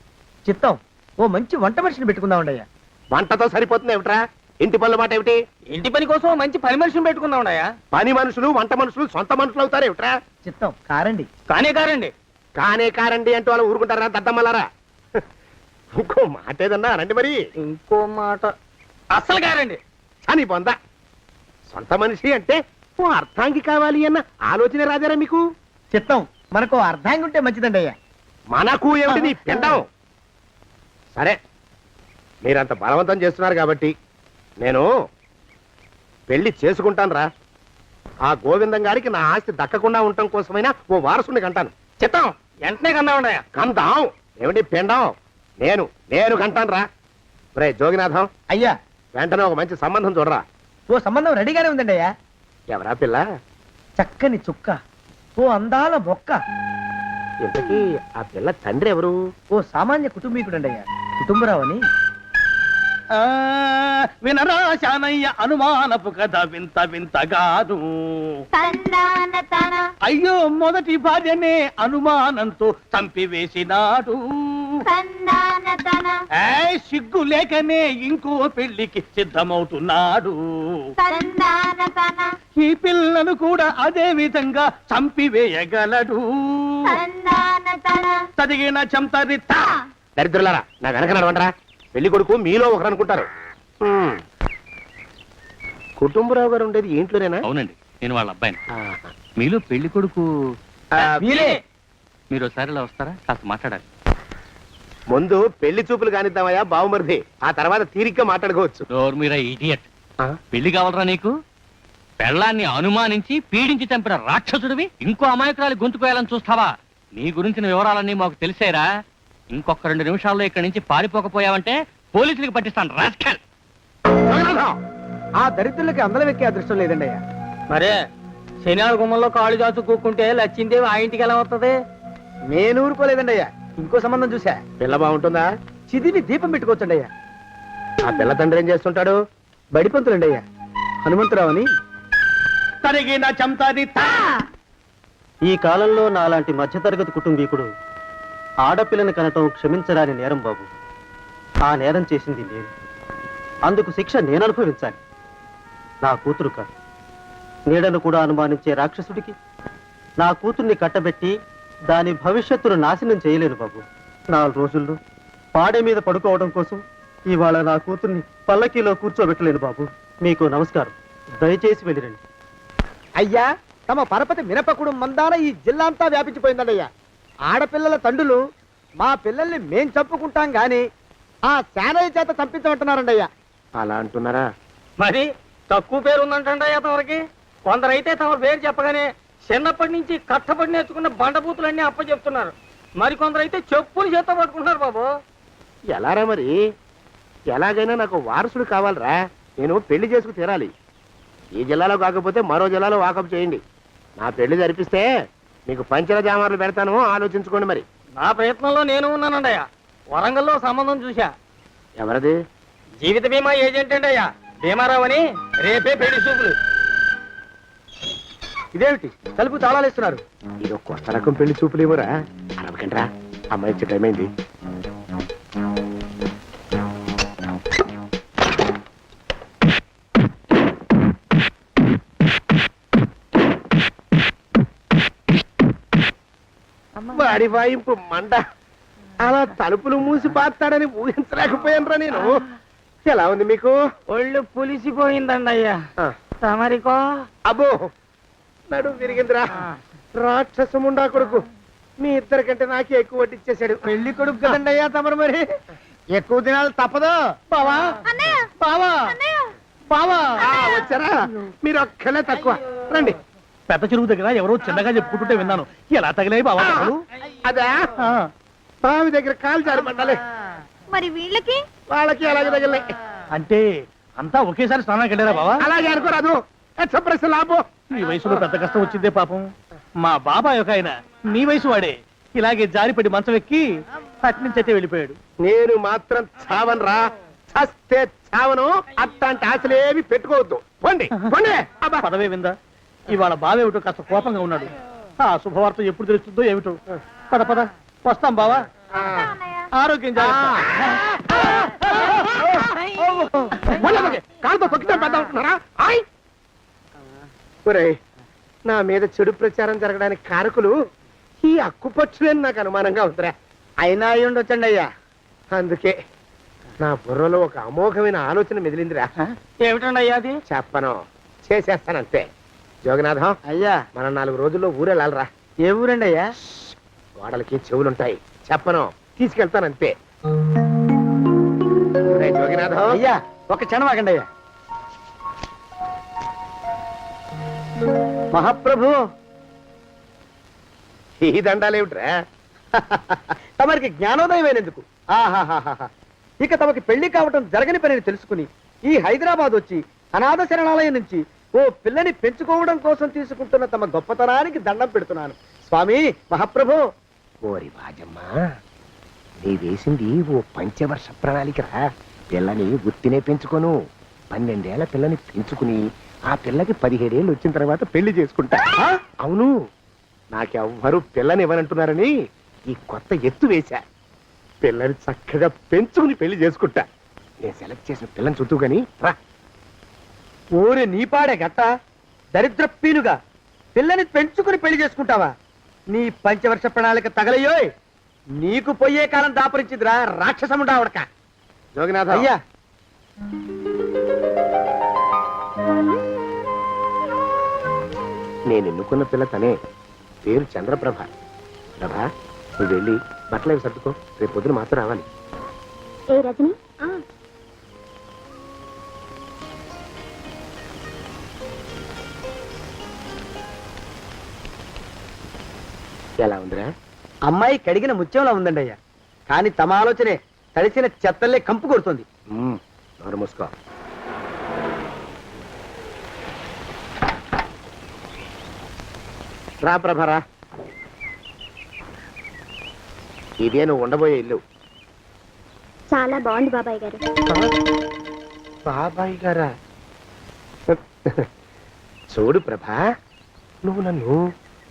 చిత్తం, ఓ మంచి వంట మనిషిని పెట్టుకుందామండయ్యా. వంటతో సరిపోతుంది ఏమిట్రా? ఇంటి పనుల మాట ఏమిటి? ఇంటి పని కోసం మంచి పని మనిషిని పెట్టుకుందామండయ్యా. పని మనుషులు వంట మనుషులు సొంత మనుషులు అవుతారు ఏమిట్రా? చిత్తం, కారండి. కానే కారండి. కానే కారండి అంటూ వాళ్ళు ఊరుకుంటారా దద్దమ్మలారా? ఇంకో మాట ఏదన్నా రండి మరి. ఇంకో మాట అస్సలు కారండి. అని పొందా. సొంత మనిషి అంటే ఓ అర్థాంగి కావాలి అన్న ఆలోచన రాజారా మీకు? చిత్తం, మనకు అర్ధాంగి ఉంటే మంచిదండి అయ్యా. మనకు ఏమిటి నీ పిండం? సరే, మీరంత బలవంతం చేస్తున్నారు కాబట్టి నేను పెళ్లి చేసుకుంటాను రా. ఆ గోవిందం గారికి నా ఆస్తి దక్కకుండా ఉండటం కోసమైనా ఓ వారసుని కంటాను. చిత్తం, వెంటనే కన్నామండయ్యా. కందాం ఏమిటి పిండం? నేను కంటాను రా. రే జోగినాథం, అయ్యా వెంటనే ఒక మంచి సంబంధం చూడరా. ఓ సంబంధం రెడీగానే ఉందండి అయ్యా. ఎవరా పిల్ల? చక్కని చుక్క, ఓ అందాల బొక్క. ఇంతకీ ఆ పిల్ల తండ్రి ఎవరు? ఓ సామాన్య కుటుంబీకుడండి అయ్యా, కుటుంబరావు అని. వినరా శానయ్య అనుమానపు కథ వింత వింత కాదు. అయ్యో మొదటి భార్యనే అనుమానంతో చంపివేసినాడు. సిగ్గు లేకనే ఇంకో పెళ్లికి సిద్ధమవుతున్నాడు. ఈ పిల్లను కూడా అదే విధంగా చంపివేయగలడు. తదిగిన చంతరిత. దరిద్రులారా, నా వెనక నడవంటరా. పెళ్లి కొడుకు మీలో ఒకరు అనుకుంటారు. కుటుంబరావు గారు ఉండేది ఇంట్లోనేనా? అవునండి, నేను వాళ్ళ అబ్బాయిని. ఆహా. మీలో పెళ్లి కొడుకు వీలే. మీరు ఒకసారి ఇలా వస్తారా? కాస్త మాట్లాడాలి. ముందు పెళ్లి చూపులు కానిద్దామయ్యా బావుమరిది, ఆ తర్వాత తీరిగ్గా మాట్లాడుకోవచ్చు. డోర్ మీరా ఇడియట్. ఆ? పెళ్లి కావాలరా నీకు? పెళ్ళాన్ని అనుమానించి పీడించి చంపిన రాక్షసుడివి ఇంకో అమాయకురాలి గొంతుకోయాలని చూస్తావా? నీ గురించిన వివరాలన్నీ మాకు తెలిసేరా. ఇంకొక 2 నిమిషాల్లో ఇక్కడి నుంచి పారిపోకపోయావంటే పోలీసులకు పట్టిస్తాను. రాస్కల్. జగన్నాథం! ఆ దరిద్రులకి అందలం ఎక్కే అదృష్టం లేదండి అయ్యా. మరే శనివారం గుమ్మంలో కాళ్ళు చాచు కూకుంటే లచ్చిందేవి ఆ ఇంటికి ఎలా వస్తుంది? నేను ఊరుకోలేదండి అయ్యా. ఇంకో సంబంధం చూసా. పిల్ల బాగుంటుందా? చిదివి దీపం పెట్టుకోవచ్చండి అయ్యా. ఆ పిల్ల తండ్రి ఏం చేస్తుంటాడు? బడిపంతులండి అయ్యా. హనుమంతరావు అని. తరిగిన చంతది ఈ కాలంలో నాలాంటి మధ్యతరగతి కుటుంబీకుడు ఆడపిల్లని కనటం క్షమించరాని నేరం బాబు. ఆ నేరం చేసింది నేను. అందుకు శిక్ష నేను అనుభవించాలి. నా కూతురు కాదు, నీడను కూడా అనుమానించే రాక్షసుడికి నా కూతుర్ని కట్టబెట్టి దాని భవిష్యత్తును నాశనం చేయలేను బాబు. 4 రోజుల్లో పాడే మీద పడుకోవడం కోసం ఇవాళ నా కూతుర్ని పల్లకీలో కూర్చోబెట్టలేను బాబు. మీకు నమస్కారం, దయచేసి వెళ్ళిరండి. అయ్యా, తమ పరపతి మినపకుడు మందాన ఈ జిల్లా అంతా వ్యాపించిపోయిందండి అయ్యా. ఆడపిల్లల తండ్రులు మా పిల్లల్ని మేం చంపుకుంటాం గాని ఆ శానయ్య చేత చంపించమంటున్నారండి అయ్యా. అలా అంటున్నారా? మరి తక్కువ పేరు ఉందంటే తమరికి. కొందరైతే తమ పేరు చెప్పగానే చిన్నప్పటి నుంచి కట్టబడి నేర్చుకున్న బండబూతులన్నీ అప్పచెప్తున్నారు. మరి కొందరైతే చెప్పులు చేత పట్టుకుంటున్నారు బాబు. ఎలారా మరి? ఎలాగైనా నాకు వారసుడు కావాలరా. నేను పెళ్లి చేసుకు తీరాలి. ఈ జిల్లాలో కాకపోతే మరో జిల్లాలో వాకప్ చేయండి. నా పెళ్లి జరిపిస్తే మీకు పంచల జామార్లు పెడతాను, ఆలోచించుకోండి మరి. నా ప్రయత్నంలో నేను ఉన్నానండయ్యా. వరంగల్లో సంబంధం చూశా. ఎవరది? జీవిత బీమా ఏజెంట్ అండి అయ్యా, భీమారావు అని. రేపే పెళ్లి చూపులు. ఇదేమిటి తలుపు తాళాలు ఇస్తున్నారు? ఇది కొత్త రకం పెళ్లి చూపులు ఏమోరా. అరవకండ్రా, అమ్మాయి వచ్చే టైం అయింది. వాడి వాయింపు మండ. అలా తలుపులు మూసి పాతాడని ఊహించలేకపోయానురా నేను. ఎలా ఉంది మీకు? ఒళ్ళు పులిసిపోయిందండి అయ్యా. ఆ, తమరికో? అబ్బో, నడు విరిగిందిరా. రాక్షసముండా కొడుకు మీ ఇద్దరికంటే నాకే ఎక్కువ వడ్డిచ్చేశాడు. పెళ్లి కొడుకు కదండి అయ్యా తమరు. మరి ఎక్కువ దినాలు తప్పదు. బావా బావా బావా. వచ్చారా? మీరు ఒక్కలే తక్కువ. రండి. పెద్ద చెరువు దగ్గర ఎవరో చిన్నగా చెప్పుకుంటుంటే విన్నాను. ఎలా తగిలాయి బాబా? అదా బావి దగ్గర కాలు జారి పడ్డాలి. మరి వీళ్ళకి? వాళ్ళకి అలాగే తగిలే. అంటే అంతా ఒకేసారి స్నానానికి వెళ్ళారా బావా? అలాగే అనుకోరాదు. ప్రశ్న లాభం. ఈ వయసులో పెద్ద కష్టం వచ్చిందే పాపం. మా బాబాయ్ ఒక ఆయన నీ వయసు వాడే ఇలాగే జారిపడి మంచం ఎక్కి అట్నుంచి అయితే వెళ్ళిపోయాడు. నేను మాత్రం చావనరా. చస్తే చావను. అట్లాంటి ఆశలేవి పెట్టుకోవద్దు. పోండి పోండి. అబ్బా. పదవే విందా? ఇవాళ బావేమిటో కాస్త కోపంగా ఉన్నాడు. ఆ శుభవార్త ఎప్పుడు తెలుస్తుందో ఏమిటో. పద పద వస్తాం బావా. ఆరోగ్యం జాగ్రత్త. కాలుతో తొక్కితే పెద్ద ఉంటున్నారా? ఒరేయ్, నా మీద చెడు ప్రచారం జరగడానికి కారకులు ఈ అక్కుపక్షులని నాకు అనుమానంగా ఉందిరా. అయినా అయి ఉండొచ్చండి అయ్యా. అందుకే నా బుర్రలో ఒక అమోఘమైన ఆలోచన మెదిలిందిరా. ఏమిటండి అయ్యా అది? చెప్పను, చేసేస్తానంతే. జోగనాథం అయ్యా, మనం 4 రోజుల్లో ఊరెళ్ళాలరా. ఏ ఊరండి అయ్యా? గోడలకి చెవులుంటాయి. చెప్పను, తీసుకెళ్తానంతే. ఒరేయ్ జోగినాథం. అయ్యా ఒక క్షణం ఆగండి అయ్యా. మహాప్రభు, ఈ దండాలేమిట్రా? తమరికి జ్ఞానోదయమైనందుకు ఆహాహాహా. ఇక తమకి పెళ్లి కావటం జరగని పనిని తెలుసుకుని ఈ హైదరాబాద్ వచ్చి అనాథ శరణాలయం నుంచి ఓ పిల్లని పెంచుకోవడం కోసం తీసుకుంటున్న తమ గొప్పతనానికి దండం పెడుతున్నాను. స్వామి మహాప్రభు. ఓరి వాజమ్మా, నీ వేసింది ఓ పంచవర్ష ప్రణాళికరా. పిల్లని గుర్తినే పెంచుకోను. 12 ఏళ్ల పిల్లని పెంచుకుని ఆ పిల్లకి 17 ఏళ్ళు వచ్చిన తర్వాత పెళ్లి చేసుకుంటా. అవును, నాకెవ్వరూ పిల్లని ఇవ్వనంటున్నారని ఈ కొత్త ఎత్తు వేశా. పిల్లని చక్కగా పెంచుకుని పెళ్లి చేసుకుంటా. నేను సెలెక్ట్ చేసిన పిల్లని చుట్టూ గాని రా. ఊరి నీపాడే గట్ట దరిద్రప్పీనుగా పిల్లని పెంచుకుని పెళ్లి చేసుకుంటావా? నీ పంచవర్ష ప్రణాళిక తగలయ్యోయ్. నీకు పోయే కాలం దాపరించిందిరా రాక్షసముండా ఉడక. జోగినాథ అయ్యా నేను ఎన్నుకున్న పిల్ల తనే, పేరు చంద్రప్రభ. ప్రభ, నువ్వు వెళ్ళి బట్టలు అవి సర్దుకో, రేపు పొద్దున మాత్రం రావాలి. ఏ రజని ఎలా ఉందిరా? అమ్మాయి కడిగిన ముత్యంలా ఉందండి అయ్యా, కానీ తమ ఆలోచనే తడిసిన చెత్తల్లే కంపు కొడుతుంది. నోరు మూసుకో. రా ప్రభరా, ఇదే నువ్వు ఉండబోయే ఇల్లు. చాలా బాగుంది బాబాయ్ గారు. బాబాయ్ గారా? చూడు ప్రభా, నువ్వు నన్ను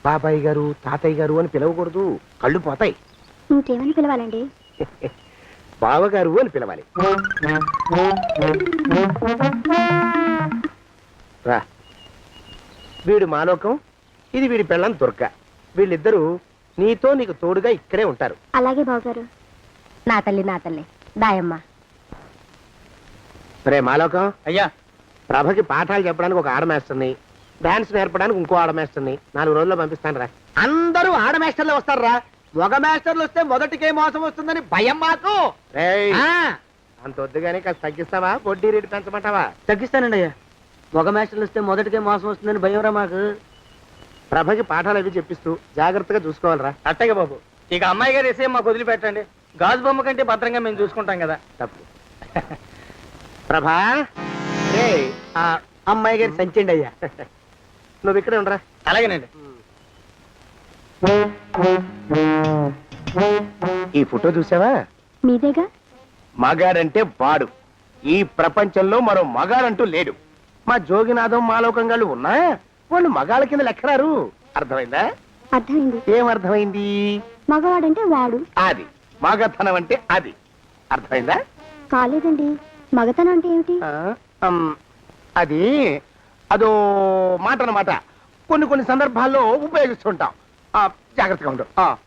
బాబాయ్ గారు తాతయ్య గారు అని పిలవకూడదు, కళ్ళు పోతాయి. ఇంకేమని పిలవాలండి? బావగారు అని పిలవాలి. రా, వీడు మాలోకం, ఇది వీడి పెళ్ళం దుర్గ. వీళ్ళిద్దరూ నీతో నీకు తోడుగా ఇక్కడే ఉంటారు. అలాగే బావగారు. నా తల్లి దాయమ్మ. రే మాలోకం, అయ్యా, ప్రభకి పాఠాలు చెప్పడానికి ఒక ఆడమేస్తుంది, డాన్స్ నేర్పడానికి ఇంకో ఆడమేస్తుంది. 4 రోజుల్లో పంపిస్తాను రా. అందరూ ఆడ మాస్టర్లు వస్తారా? మగ మాస్టర్లు వస్తే మొదటికే మోసం వస్తుందని భయం మాకు. రేయ్, ఆ, అంత వద్దుగానే కాస్త తగ్గిస్తావా? వడ్డీ రేటు పెంచమంటావా? తగ్గిస్తానండి అయ్యా. మగ మాస్టర్లు వస్తే మొదటికే మోసం వస్తుందని భయం రా మాకు. ప్రభకి పాఠాలు అవి చెప్పిస్తూ జాగ్రత్తగా చూసుకోవాలిరా. అట్టగే బాబు, ఇక అమ్మాయి గారు వేసే మాకు వదిలిపెట్టండి. గాజు బొమ్మ కంటే భద్రంగా మేము చూసుకుంటాం కదా. తప్పు. ప్రభా, రేయ్, ఆ అమ్మాయి గారి సంచండి అయ్యా. నువ్వు ఇక్కడే ఉండరా. అలాగేనండి. ఈ ఫోటో చూసావా? మీదేగా? మగాడంటే వాడు. ఈ ప్రపంచంలో మరో మగాడంటూ లేడు. మా జోగినాథం మాలోకం గాళ్ళు ఉన్నా వాళ్ళు మగాళ్ళ కింద లెక్కరారు. అర్థమైందా? అర్థమైంది. ఏం అర్థమైంది? మగవాడంటే వాడు. అది మగతనం అంటే అది. అర్థమైందా? కాలేదండి. మగతనం అంటే ఏమిటి? అది అదో మాట అన్నమాట. కొన్ని సందర్భాల్లో ఉపయోగిస్తుంటాం. జాగ్రత్తగా ఉంటాం.